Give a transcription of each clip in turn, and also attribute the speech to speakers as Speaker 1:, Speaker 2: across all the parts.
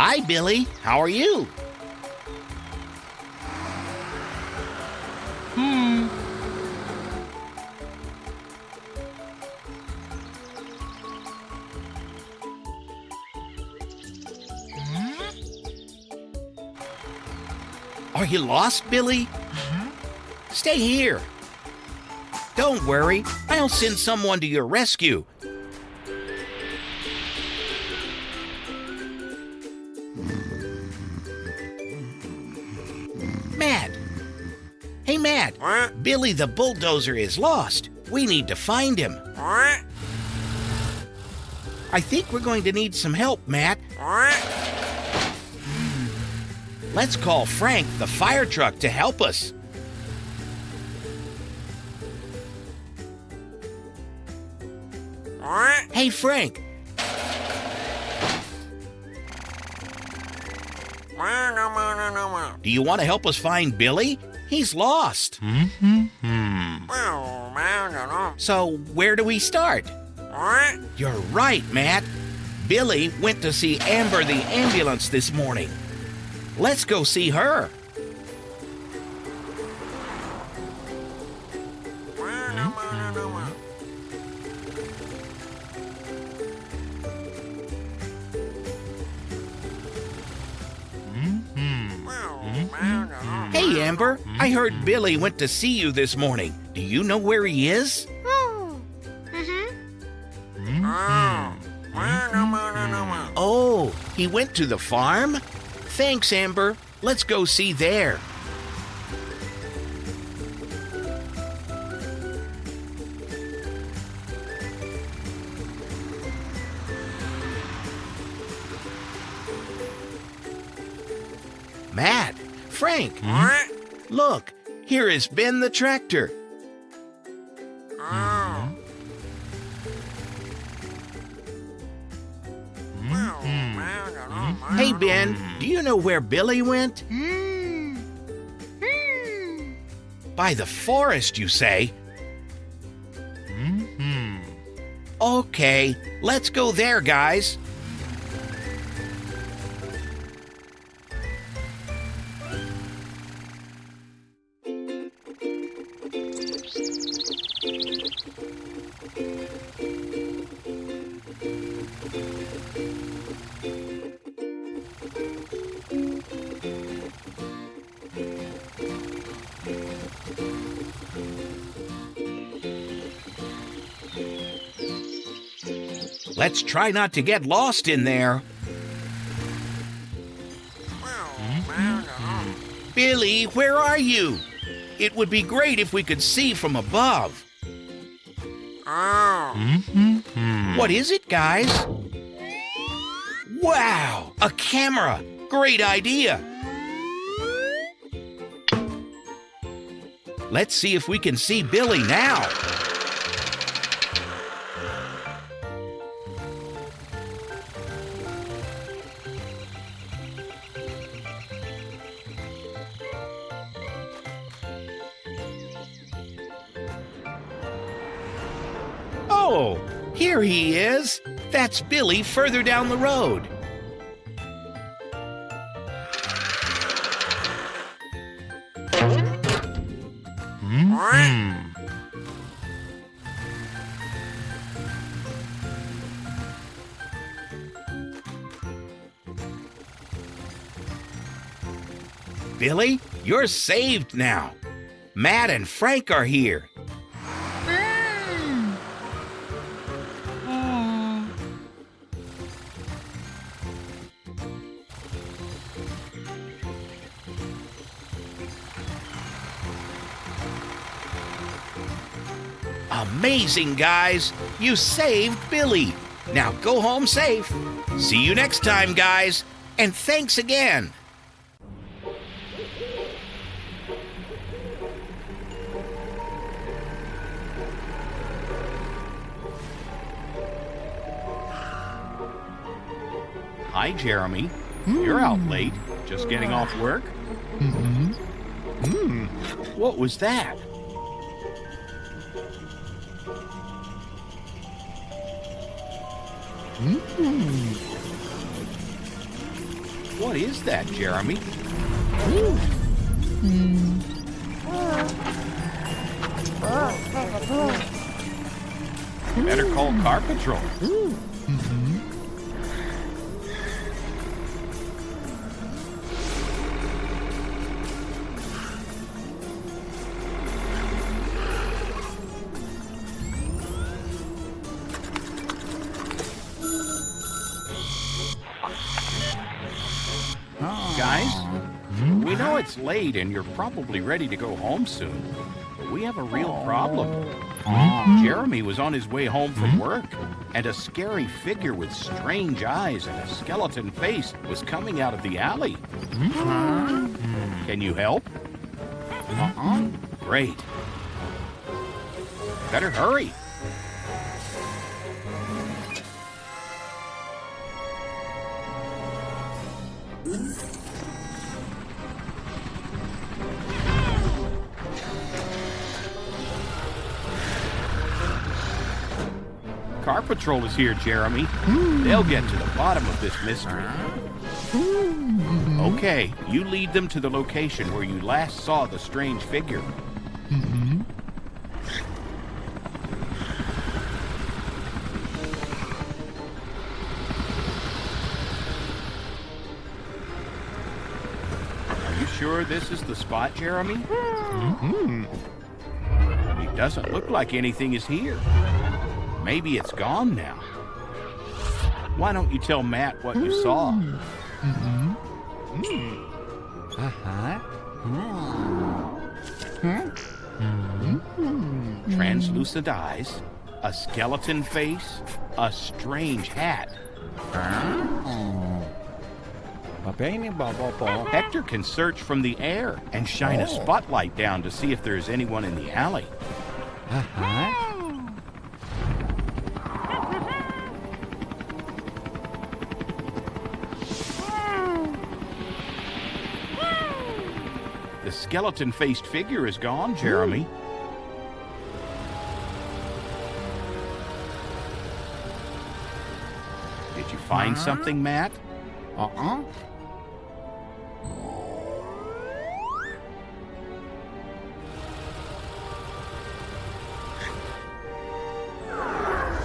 Speaker 1: Hi, Billy. How are you? Are you lost, Billy? Stay here. Don't worry, I'll send someone to your rescue. Matt. Hey, Matt.
Speaker 2: What?
Speaker 1: Billy the Bulldozer is lost. We need to find him.
Speaker 2: What?
Speaker 1: I think we're going to need some help, Matt.
Speaker 2: What?
Speaker 1: Let's call Frank, the fire truck, to help us.
Speaker 2: What?
Speaker 1: Hey, Frank. Do you want to help us find Billy? He's lost. So, where do we start?
Speaker 2: What?
Speaker 1: You're right, Matt. Billy went to see Amber the ambulance this morning. Let's go see her. Hey, Amber. I heard Billy went to see you this morning. Do you know where he is? Oh, he went to the farm? Thanks, Amber. Let's go see there. Matt, Frank,
Speaker 2: What?
Speaker 1: look, here is Ben the tractor. Hey, Ben, do you know where Billy went? By the forest, you say? Okay, let's go there, guys. Let's try not to get lost in there. Billy, where are you? It would be great if we could see from above. What is it, guys? Wow, a camera! Great idea! Let's see if we can see Billy now. Oh, here he is. That's Billy further down the road. Billy, you're saved now. Matt and Frank are here. Amazing, guys! You saved Billy. Now go home safe. See you next time, guys. And thanks again. Hi, Jeremy. You're out late. Just getting off work? What was that? What is that, Jeremy? Better call Car Patrol. Guys, we know it's late and you're probably ready to go home soon, but we have a real problem. Jeremy was on his way home from work, and a scary figure with strange eyes and a skeleton face was coming out of the alley. Can you help? Great. Better hurry. Car Patrol is here, Jeremy. They'll get to the bottom of this mystery. Okay, you lead them to the location where you last saw the strange figure. Are you sure this is the spot, Jeremy? It doesn't look like anything is here. Maybe it's gone now. Why don't you tell Matt what you saw? Translucent eyes, a skeleton face, a strange hat. Hector can search from the air and shine a spotlight down to see if there's anyone in the alley. The skeleton-faced figure is gone, Jeremy. Did you find something, Matt?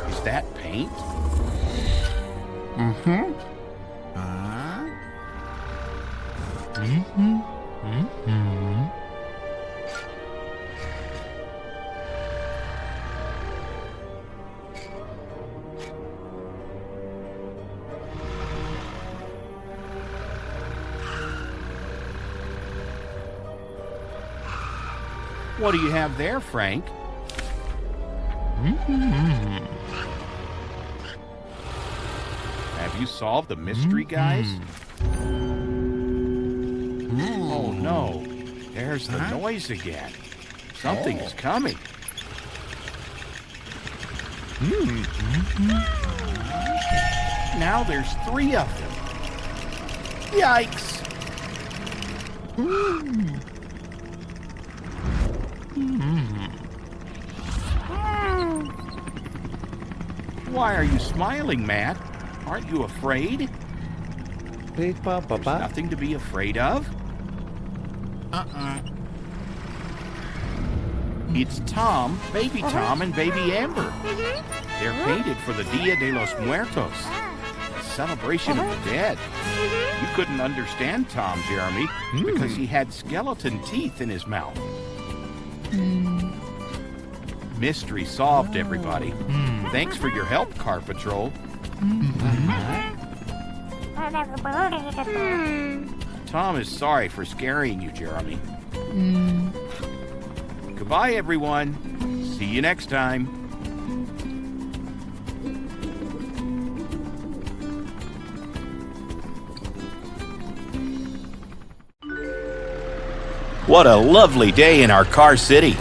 Speaker 1: Is that paint? What do you have there, Frank? Have you solved the mystery, guys? Oh no, there's the noise again. Something is coming. Now there's 3 of them. Yikes! Why are you smiling, Matt? Aren't you afraid? There's nothing to be afraid of. It's Tom, Baby Tom, and Baby Amber. They're painted for the Dia de los Muertos, a celebration of the dead. You couldn't understand Tom, Jeremy, because he had skeleton teeth in his mouth. Mystery solved, everybody. Thanks for your help, Car Patrol. Tom is sorry for scaring you, Jeremy. Goodbye, everyone. See you next time. What a lovely day in our car city.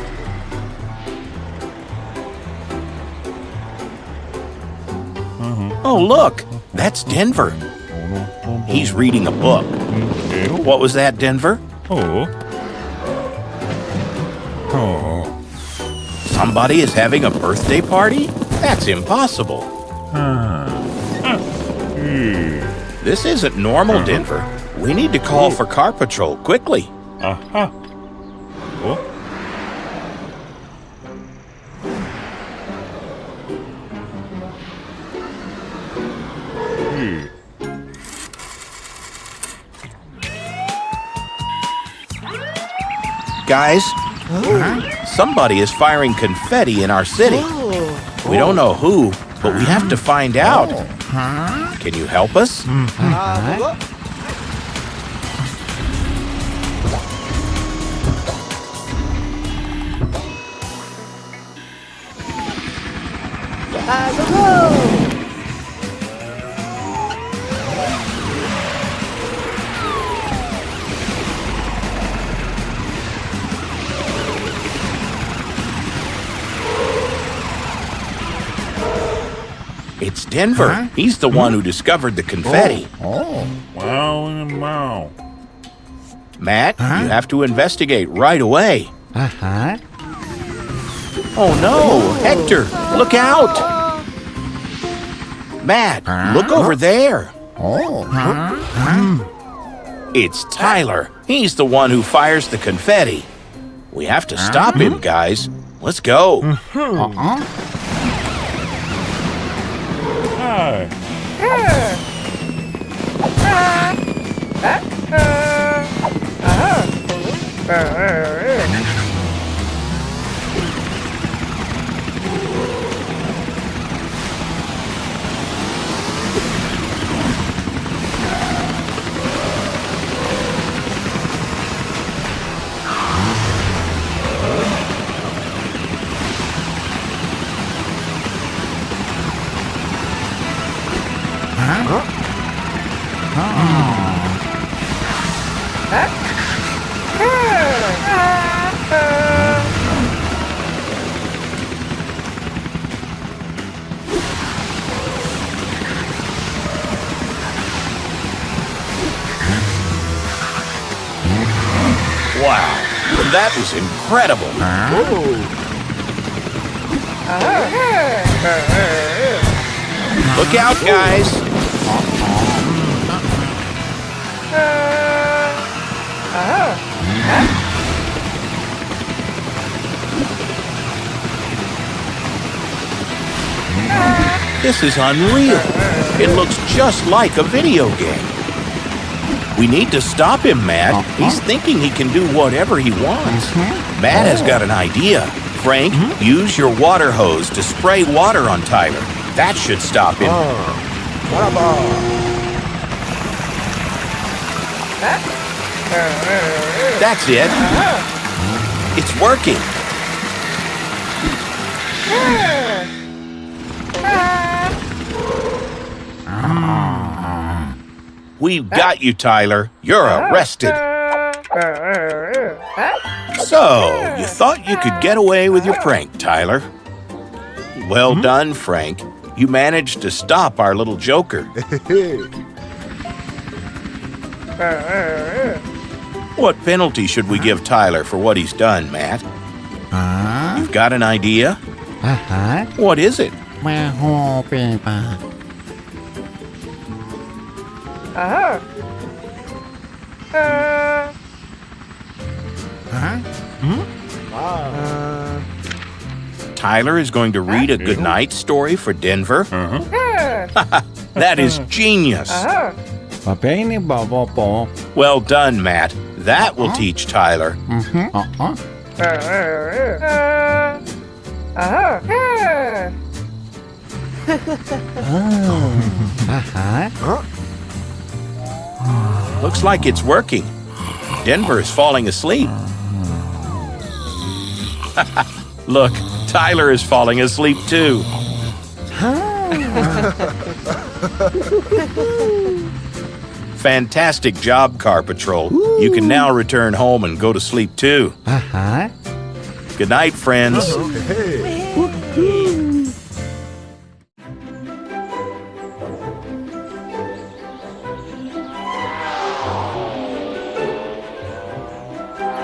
Speaker 1: Oh, look, that's Denver. He's reading a book. What was that, Denver? Somebody is having a birthday party? That's impossible. This isn't normal, Denver. We need to call for car patrol quickly.
Speaker 2: Aha. Oh.
Speaker 1: Guys, somebody is firing confetti in our city. We don't know who, but we have to find out. Can you help us? It's Denver. He's the one who discovered the confetti.
Speaker 2: Wow and a wow.
Speaker 1: Matt, you have to investigate right away. Oh no, Hector, look out! Matt, look over there. It's Tyler. He's the one who fires the confetti. We have to stop him, guys. Let's go.
Speaker 2: Hi.
Speaker 1: Wow, that was incredible. Look out, guys. This is unreal. It looks just like a video game. We need to stop him, Matt. He's thinking he can do whatever he wants. Matt has got an idea. Frank, use your water hose to spray water on Tyler. That should stop him. That's it. It's working. We've got you, Tyler. You're arrested. So, you thought you could get away with your prank, Tyler. Well done, Frank. You managed to stop our little joker. What penalty should we give Tyler for what he's done, Matt? You've got an idea? What is it? Tyler is going to read a goodnight story for Denver? That is genius. Well done, Matt. That will teach Tyler. Looks like it's working. Denver is falling asleep. Look, Tyler is falling asleep too. Fantastic job, Car Patrol. You can now return home and go to sleep too. Good night, friends.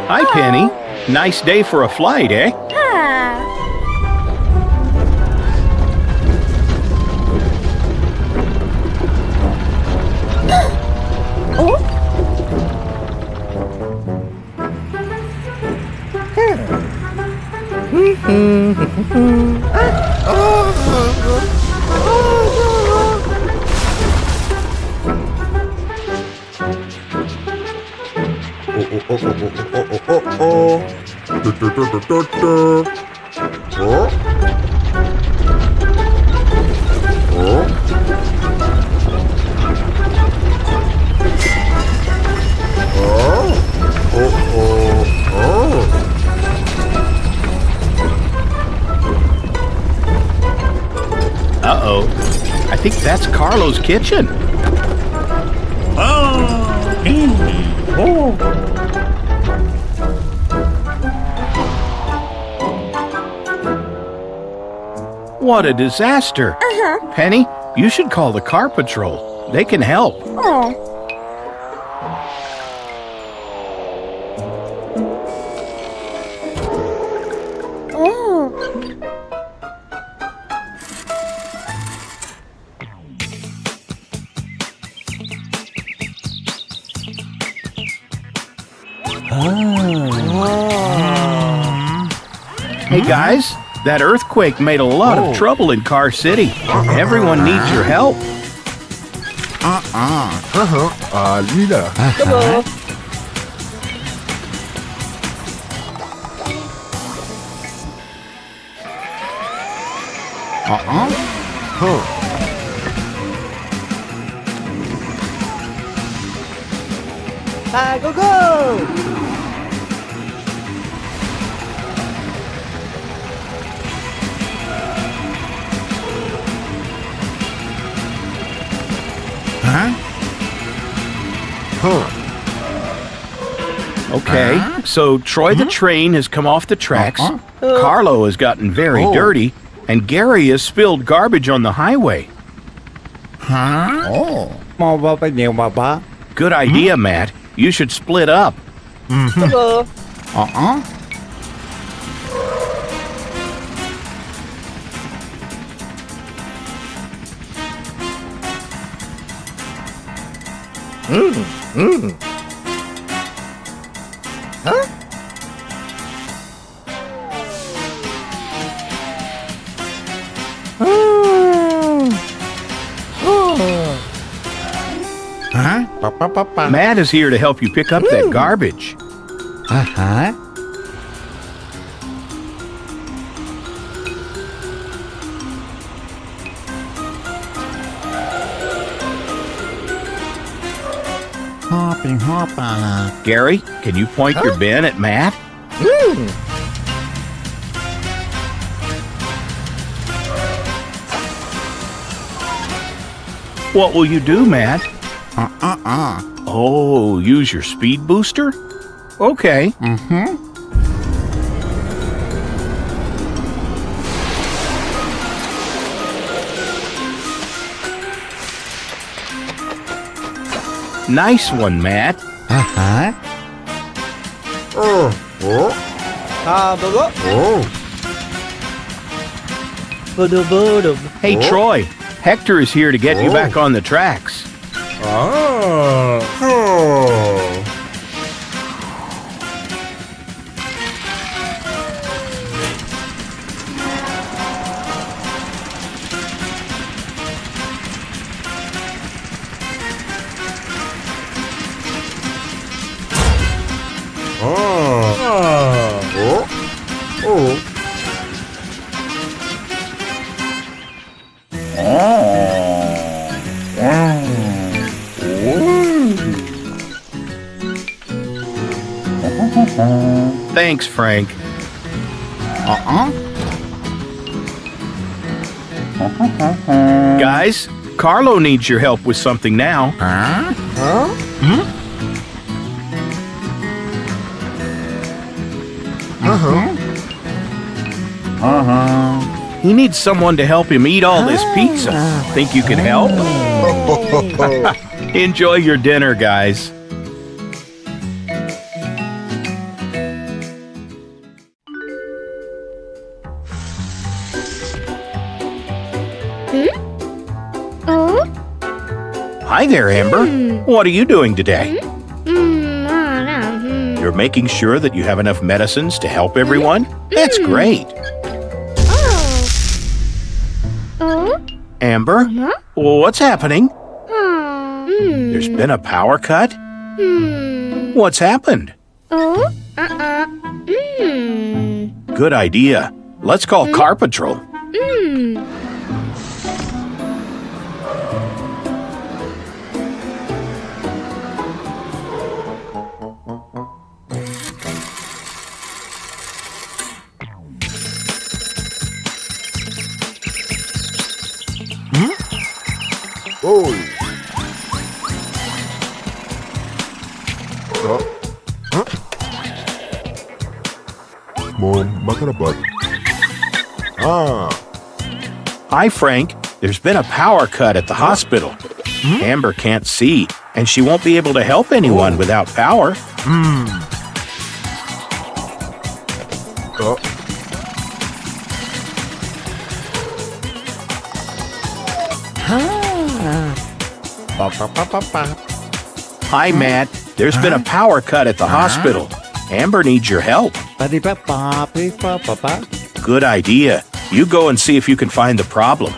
Speaker 1: Hi, Penny. Nice day for a flight, eh? Uh-oh. I think that's Carlo's kitchen. What a disaster. Penny, you should call the car patrol. They can help. Hey guys, that earthquake made a lot of trouble in Car City. Everyone needs your help.
Speaker 3: Lila.
Speaker 4: Go, go!
Speaker 1: Okay, so Troy the train has come off the tracks, Carlo has gotten very dirty, and Gary has spilled garbage on the highway.
Speaker 3: Mau vào cái nhiều mà ba.
Speaker 1: Good idea, Matt. You should split up.
Speaker 4: Go!
Speaker 1: Matt is here to help you pick up that garbage. Gary, can you point your bin at Matt? What will you do, Matt? Oh, use your speed booster? Okay. Nice one, Matt.
Speaker 4: Go!
Speaker 1: Hey, Troy, Hector is here to get you back on the tracks. Thanks, Frank. Guys, Carlo needs your help with something now. He needs someone to help him eat all this pizza. Think you can help? Enjoy your dinner, guys. Hi there, Amber. What are you doing today? You're making sure that you have enough medicines to help everyone? That's great. Amber? What's happening? There's been a power cut? What's happened? Good idea. Let's call Car Patrol.
Speaker 3: Oh. Makarabat.
Speaker 1: Hi, Frank. There's been a power cut at the hospital. Amber can't see, and she won't be able to help anyone without power. Hi, Matt. There's been a power cut at the hospital. Amber needs your help. Good idea. You go and see if you can find the problem.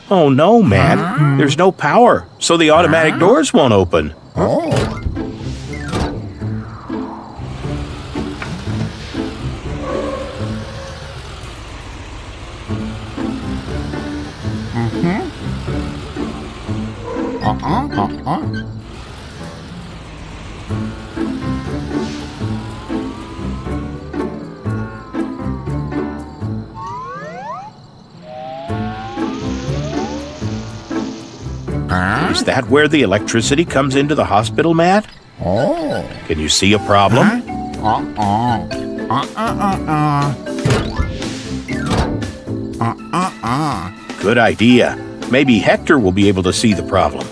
Speaker 1: Oh no, Matt. There's no power, so the automatic doors won't open. Is that where the electricity comes into the hospital, Matt? Can you see a problem? Good idea. Maybe Hector will be able to see the problem.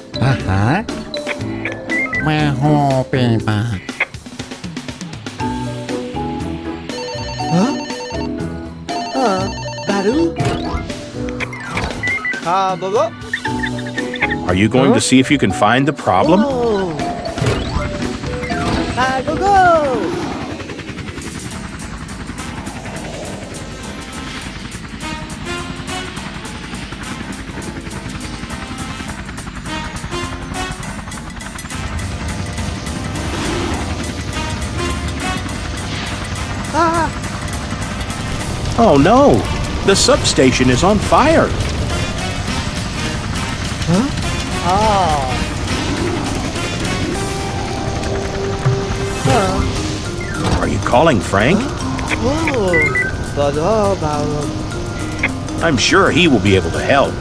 Speaker 1: Are you going to see if you can find the problem?
Speaker 4: Go, go!
Speaker 1: Oh no! The substation is on fire! Are you calling Frank? I'm sure he will be able to help.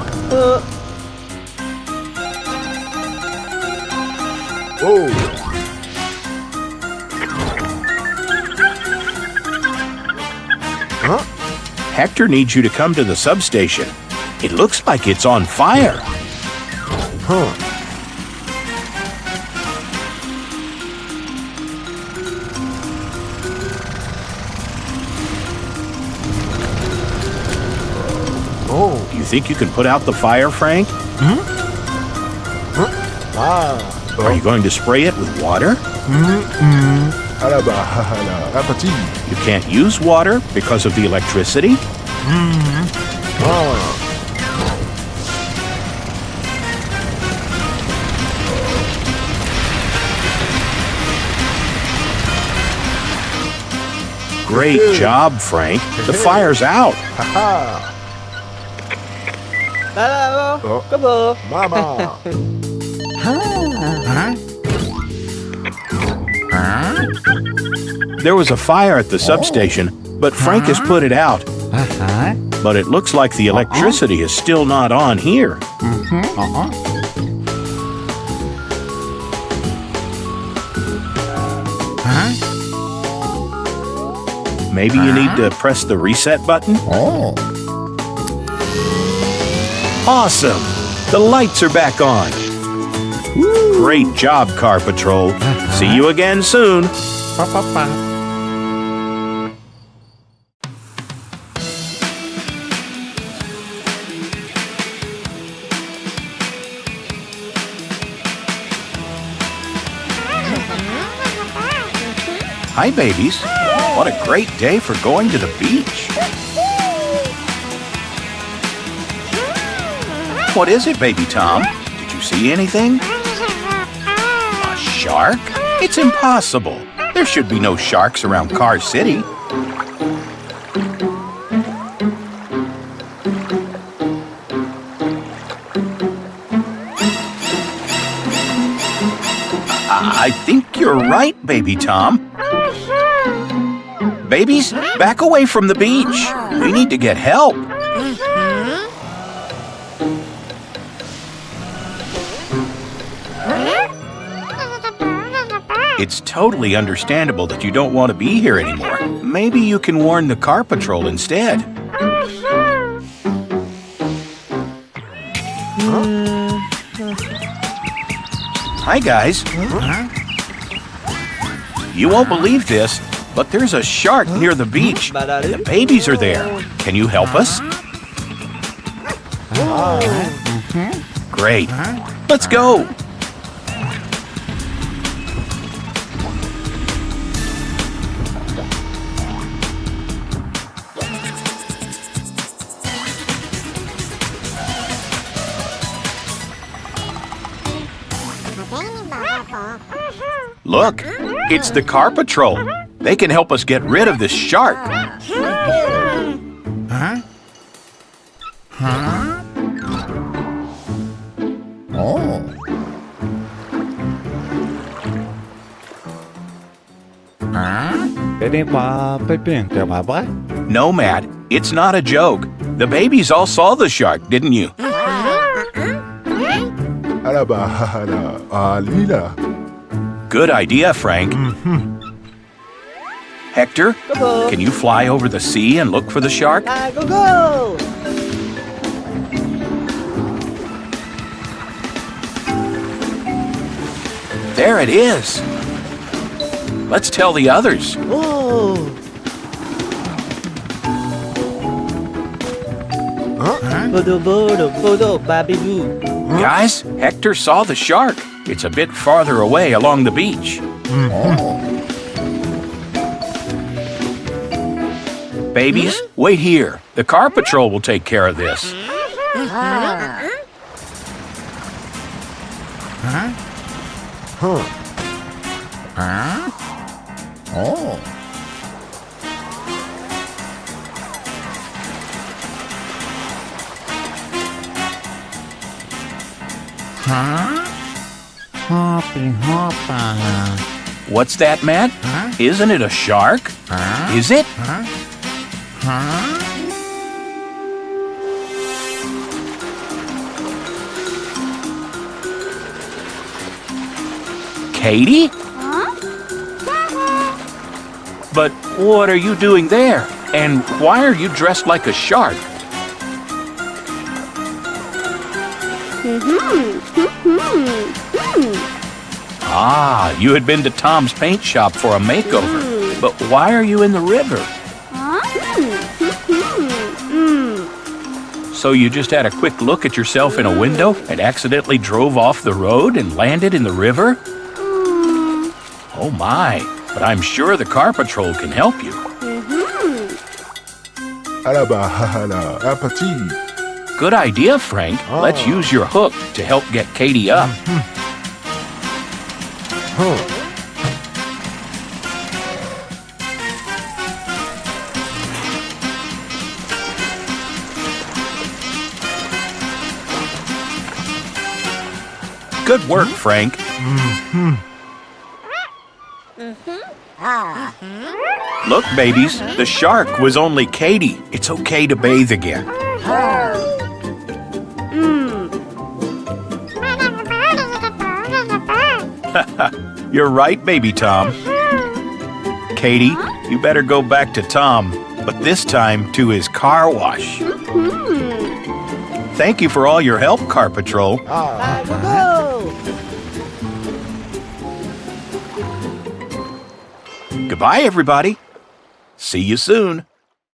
Speaker 1: Hector needs you to come to the substation. It looks like it's on fire. Do you think you can put out the fire, Frank? Are you going to spray it with water? You can't use water because of the electricity? Great job, Frank. The fire's out. There was a fire at the substation, but Frank has put it out. But it looks like the electricity is still not on here. Maybe you need to press the reset button?
Speaker 3: Oh.
Speaker 1: Awesome! The lights are back on. Great job, Car Patrol. See you again soon. Hi, babies. What a great day for going to the beach. What is it, baby Tom? Did you see anything? A shark? It's impossible. There should be no sharks around Car City. I think you're right, baby Tom. Babies, back away from the beach. We need to get help. It's totally understandable that you don't want to be here anymore. Maybe you can warn the Car Patrol instead. Hi, guys. You won't believe this, but there's a shark near the beach, and the babies are there. Can you help us? Great. Let's go. Look, it's the Car Patrol. They can help us get rid of this shark.
Speaker 3: Oh.
Speaker 1: No, Matt, it's not a joke. The babies all saw the shark, didn't you?
Speaker 3: Lila.
Speaker 1: Good idea, Frank. Hector, can you fly over the sea and look for the shark?
Speaker 4: Go, go!
Speaker 1: There it is. Let's tell the others.
Speaker 4: Oh! Bodo, bodo, bodo, baby boo.
Speaker 1: Guys, Hector saw the shark. It's a bit farther away along the beach. Babies, wait here. The Car Patrol will take care of this.
Speaker 3: Oh.
Speaker 1: What's that, Matt? Isn't it a shark? Is it? Katie? But what are you doing there? And why are you dressed like a shark? Ah, you had been to Tom's paint shop for a makeover. But why are you in the river? So you just had a quick look at yourself in a window and accidentally drove off the road and landed in the river? Oh my, but I'm sure the Car Patrol can help you. Good idea, Frank. Let's use your hook to help get Katie up. Good work, Frank. Look, babies, the shark was only Katie. It's okay to bathe again. You're right, baby Tom. Katie, you better go back to Tom, but this time to his car wash. Thank you for all your help, Car Patrol. Goodbye, everybody. See you soon.